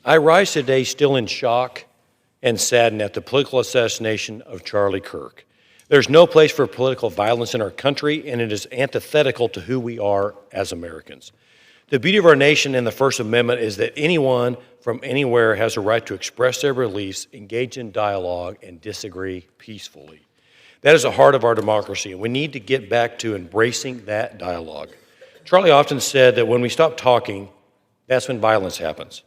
I rise today still in shock and saddened at the political assassination of Charlie Kirk. There's no place for political violence in our country, and it is antithetical to who we are as Americans. The beauty of our nation and the First Amendment is that anyone from anywhere has a right to express their beliefs, engage in dialogue, and disagree peacefully. That is the heart of our democracy, and we need to get back to embracing that dialogue. Charlie often said that when we stop talking, that's when violence happens.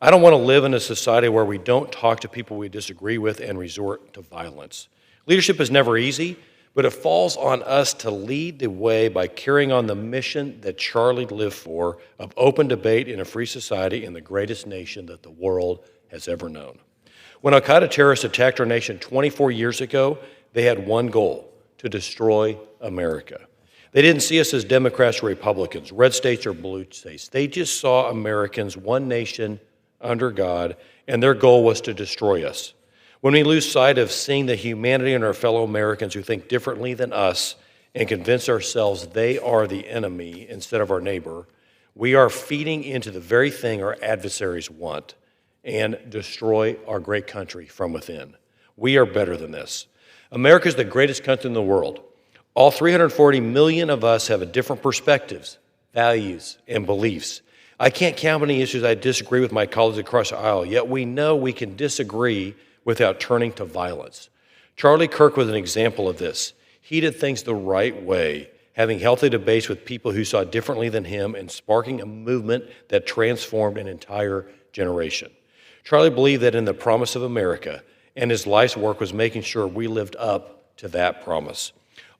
I don't want to live in a society where we don't talk to people we disagree with and resort to violence. Leadership is never easy, but it falls on us to lead the way by carrying on the mission that Charlie lived for of open debate in a free society in the greatest nation that the world has ever known. When al-Qaeda terrorists attacked our nation 24 years ago, they had one goal: to destroy America. They didn't see us as Democrats or Republicans, red states or blue states. They just saw Americans, one nation under God, and their goal was to destroy us. When we lose sight of seeing the humanity in our fellow Americans who think differently than us and convince ourselves they are the enemy instead of our neighbor, we are feeding into the very thing our adversaries want and destroy our great country from within. We are better than this. America is the greatest country in the world. All 340 million of us have different perspectives, values, and beliefs. I can't count how many issues I disagree with my colleagues across the aisle, yet we know we can disagree without turning to violence. Charlie Kirk was an example of this. He did things the right way, having healthy debates with people who saw differently than him and sparking a movement that transformed an entire generation. Charlie believed that in the promise of America, and his life's work was making sure we lived up to that promise.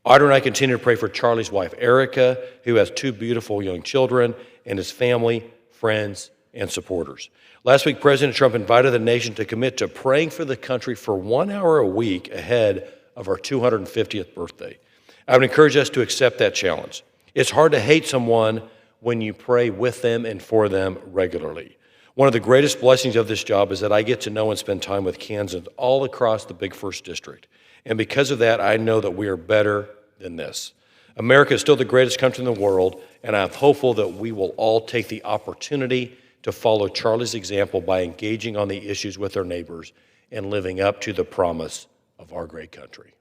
Audrey and I continue to pray for Charlie's wife, Erica, who has 2 beautiful young children, and his family, friends, and supporters. Last week, President Trump invited the nation to commit to praying for the country for 1 hour a week ahead of our 250th birthday. I would encourage us to accept that challenge. It's hard to hate someone when you pray with them and for them regularly. One of the greatest blessings of this job is that I get to know and spend time with Kansans all across the big First District. And because of that, I know that we are better than this. America is still the greatest country in the world, and I'm hopeful that we will all take the opportunity to follow Charlie's example by engaging on the issues with our neighbors and living up to the promise of our great country.